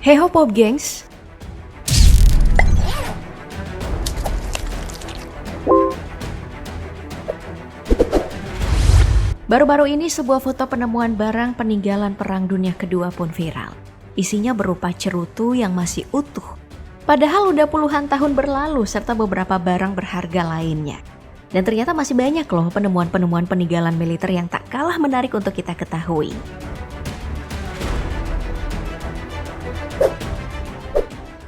Hey ho Pop Gengs. Baru-baru ini sebuah foto penemuan barang peninggalan Perang Dunia Kedua pun viral. Isinya berupa cerutu yang masih utuh. Padahal udah puluhan tahun berlalu serta beberapa barang berharga lainnya. Dan ternyata masih banyak loh penemuan-penemuan peninggalan militer yang tak kalah menarik untuk kita ketahui.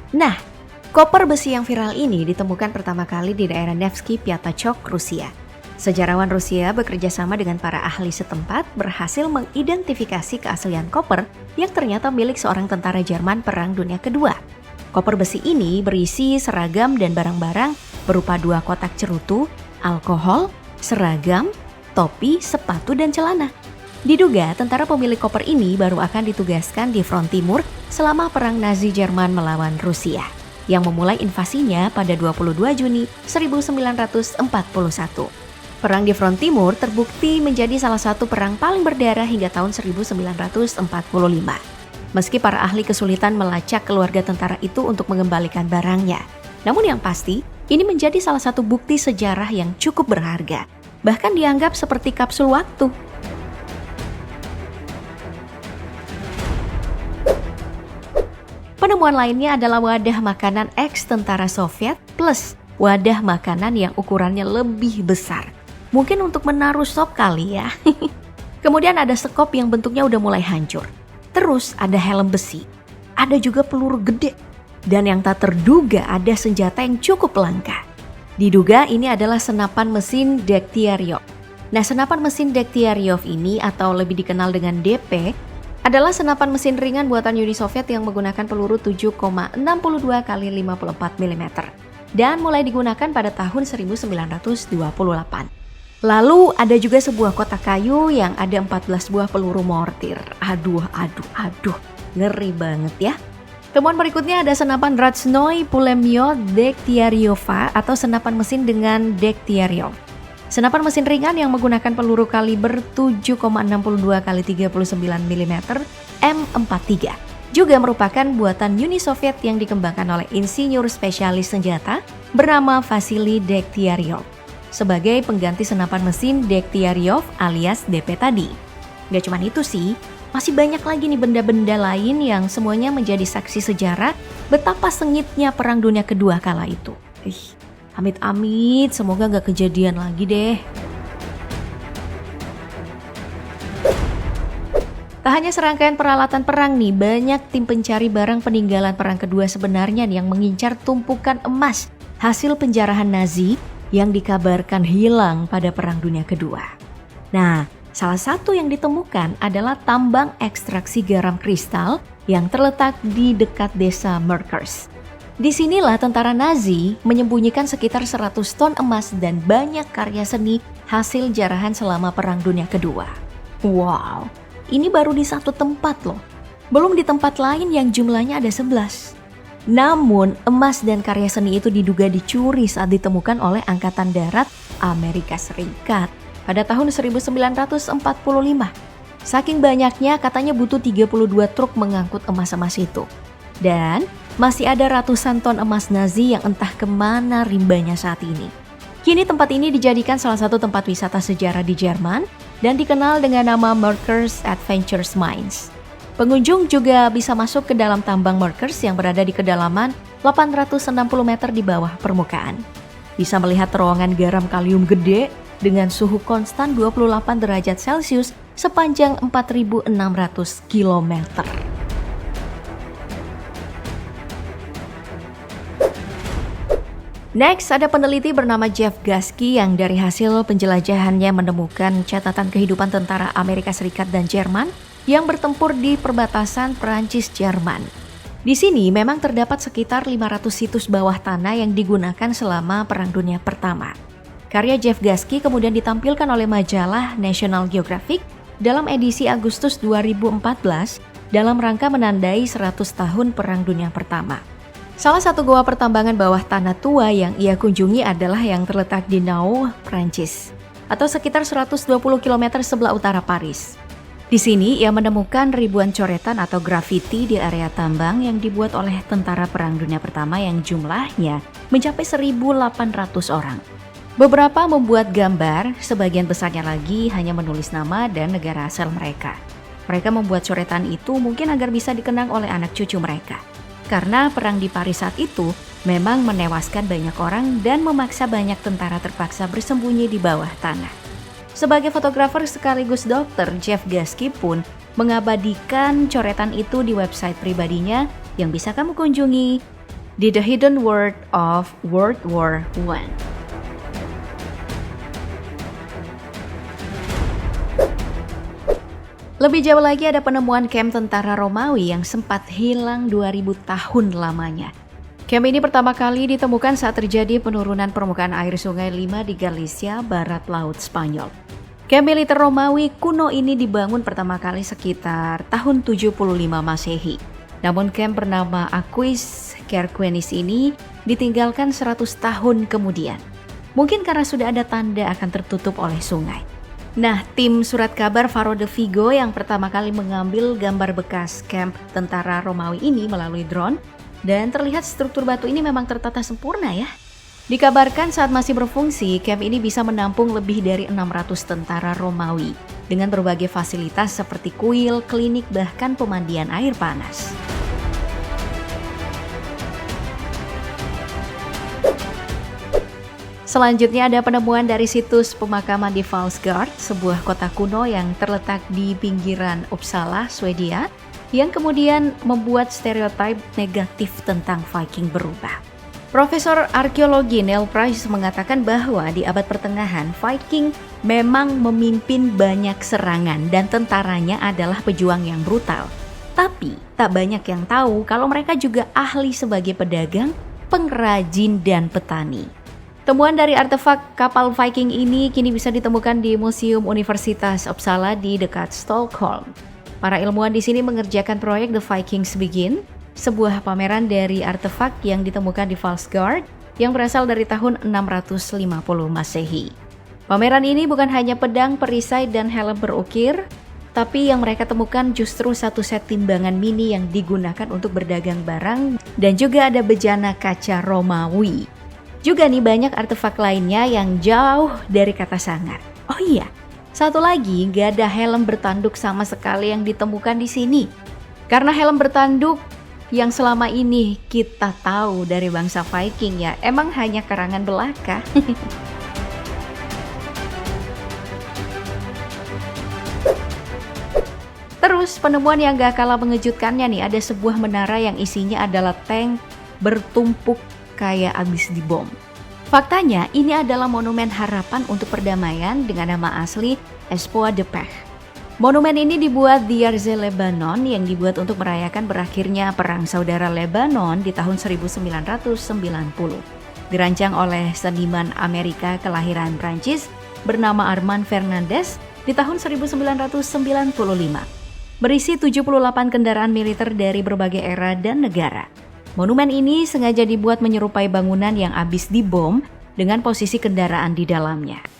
Nah, koper besi yang viral ini ditemukan pertama kali di daerah Nevsky Piatachok, Rusia. Sejarawan Rusia bekerja sama dengan para ahli setempat berhasil mengidentifikasi keaslian koper yang ternyata milik seorang tentara Jerman Perang Dunia Kedua. Koper besi ini berisi seragam dan barang-barang berupa 2 kotak cerutu, alkohol, seragam, topi, sepatu, dan celana. Diduga tentara pemilik koper ini baru akan ditugaskan di front timur selama Perang Nazi Jerman melawan Rusia, yang memulai invasinya pada 22 Juni 1941. Perang di front timur terbukti menjadi salah satu perang paling berdarah hingga tahun 1945. Meski para ahli kesulitan melacak keluarga tentara itu untuk mengembalikan barangnya. Namun yang pasti, ini menjadi salah satu bukti sejarah yang cukup berharga. Bahkan dianggap seperti kapsul waktu. Penemuan lainnya adalah wadah makanan ex-tentara Soviet plus wadah makanan yang ukurannya lebih besar. Mungkin untuk menaruh sop kali ya. Kemudian ada sekop yang bentuknya udah mulai hancur. Terus ada helm besi. Ada juga peluru gede. Dan yang tak terduga ada senjata yang cukup langka. Diduga ini adalah senapan mesin Degtyaryov. Nah, senapan mesin Degtyaryov ini atau lebih dikenal dengan DP adalah senapan mesin ringan buatan Uni Soviet yang menggunakan peluru 7,62 x 54 mm. Dan mulai digunakan pada tahun 1928. Lalu ada juga sebuah kotak kayu yang ada 14 buah peluru mortir. Aduh, ngeri banget ya. Temuan berikutnya ada senapan Radzhnoy Pulemyot Degtyaryova atau senapan mesin dengan Degtyaryov. Senapan mesin ringan yang menggunakan peluru kaliber 7,62 x 39 mm M43. Juga merupakan buatan Uni Soviet yang dikembangkan oleh insinyur spesialis senjata bernama Vasily Degtyaryov sebagai pengganti senapan mesin Degtyaryov alias DP tadi. Gak cuma itu sih, masih banyak lagi nih benda-benda lain yang semuanya menjadi saksi sejarah betapa sengitnya Perang Dunia Kedua kala itu. Amit-amit, semoga gak kejadian lagi deh. Tak hanya serangkaian peralatan perang nih, banyak tim pencari barang peninggalan Perang Kedua sebenarnya nih yang mengincar tumpukan emas hasil penjarahan Nazi yang dikabarkan hilang pada Perang Dunia Kedua. Nah, salah satu yang ditemukan adalah tambang ekstraksi garam kristal yang terletak di dekat desa Merkers. Disinilah tentara Nazi menyembunyikan sekitar 100 ton emas dan banyak karya seni hasil jarahan selama Perang Dunia Kedua. Wow, ini baru di satu tempat loh. Belum di tempat lain yang jumlahnya ada 11. Namun, emas dan karya seni itu diduga dicuri saat ditemukan oleh Angkatan Darat Amerika Serikat pada tahun 1945. Saking banyaknya, katanya butuh 32 truk mengangkut emas-emas itu. Dan masih ada ratusan ton emas Nazi yang entah kemana rimbanya saat ini. Kini tempat ini dijadikan salah satu tempat wisata sejarah di Jerman dan dikenal dengan nama Merkers Adventures Mines. Pengunjung juga bisa masuk ke dalam tambang Merkers yang berada di kedalaman 860 meter di bawah permukaan. Bisa melihat terowongan garam kalium gede dengan suhu konstan 28 derajat Celcius sepanjang 4.600 km. Next, ada peneliti bernama Jeff Gasky yang dari hasil penjelajahannya menemukan catatan kehidupan tentara Amerika Serikat dan Jerman yang bertempur di perbatasan Prancis-Jerman. Di sini memang terdapat sekitar 500 situs bawah tanah yang digunakan selama Perang Dunia Pertama. Karya Jeff Gasky kemudian ditampilkan oleh majalah National Geographic dalam edisi Agustus 2014 dalam rangka menandai 100 tahun Perang Dunia Pertama. Salah satu goa pertambangan bawah tanah tua yang ia kunjungi adalah yang terletak di Nau, Prancis, atau sekitar 120 km sebelah utara Paris. Di sini ia menemukan ribuan coretan atau grafiti di area tambang yang dibuat oleh tentara Perang Dunia Pertama yang jumlahnya mencapai 1.800 orang. Beberapa membuat gambar, sebagian besarnya lagi hanya menulis nama dan negara asal mereka. Mereka membuat coretan itu mungkin agar bisa dikenang oleh anak cucu mereka. Karena perang di Paris saat itu memang menewaskan banyak orang dan memaksa banyak tentara terpaksa bersembunyi di bawah tanah. Sebagai fotografer sekaligus dokter, Jeff Gasky pun mengabadikan coretan itu di website pribadinya yang bisa kamu kunjungi di The Hidden World of World War I. Lebih jauh lagi ada penemuan kamp tentara Romawi yang sempat hilang 2000 tahun lamanya. Kamp ini pertama kali ditemukan saat terjadi penurunan permukaan air sungai Lima di Galicia, barat laut Spanyol. Kamp militer Romawi kuno ini dibangun pertama kali sekitar tahun 75 Masehi. Namun kamp bernama Aquis Querquenis ini ditinggalkan 100 tahun kemudian. Mungkin karena sudah ada tanda akan tertutup oleh sungai. Nah, tim surat kabar Faro de Vigo yang pertama kali mengambil gambar bekas kamp tentara Romawi ini melalui drone, dan terlihat struktur batu ini memang tertata sempurna ya. Dikabarkan saat masih berfungsi, kamp ini bisa menampung lebih dari 600 tentara Romawi dengan berbagai fasilitas seperti kuil, klinik, bahkan pemandian air panas. Selanjutnya ada penemuan dari situs pemakaman di Falsgard, sebuah kota kuno yang terletak di pinggiran Uppsala, Swedia, yang kemudian membuat stereotip negatif tentang Viking berubah. Profesor arkeologi Neil Price mengatakan bahwa di abad pertengahan, Viking memang memimpin banyak serangan dan tentaranya adalah pejuang yang brutal. Tapi tak banyak yang tahu kalau mereka juga ahli sebagai pedagang, pengrajin, dan petani. Temuan dari artefak kapal Viking ini kini bisa ditemukan di Museum Universitas Uppsala di dekat Stockholm. Para ilmuwan di sini mengerjakan proyek The Vikings Begin, sebuah pameran dari artefak yang ditemukan di Falsgard yang berasal dari tahun 650 Masehi. Pameran ini bukan hanya pedang, perisai, dan helm berukir, tapi yang mereka temukan justru satu set timbangan mini yang digunakan untuk berdagang barang dan juga ada bejana kaca Romawi. Juga nih banyak artefak lainnya yang jauh dari kata sangar. Oh iya, satu lagi gak ada helm bertanduk sama sekali yang ditemukan di sini. Karena helm bertanduk yang selama ini kita tahu dari bangsa Viking ya, emang hanya karangan belaka. Terus penemuan yang gak kalah mengejutkannya nih, ada sebuah menara yang isinya adalah tank bertumpuk kayak abis dibom. Faktanya ini adalah monumen harapan untuk perdamaian dengan nama asli Espoir de Paix. Monumen ini dibuat di Yarzé, Lebanon, yang dibuat untuk merayakan berakhirnya Perang Saudara Lebanon di tahun 1990. Dirancang oleh seniman Amerika kelahiran Prancis bernama Armand Fernandez di tahun 1995. Berisi 78 kendaraan militer dari berbagai era dan negara. Monumen ini sengaja dibuat menyerupai bangunan yang habis dibom dengan posisi kendaraan di dalamnya.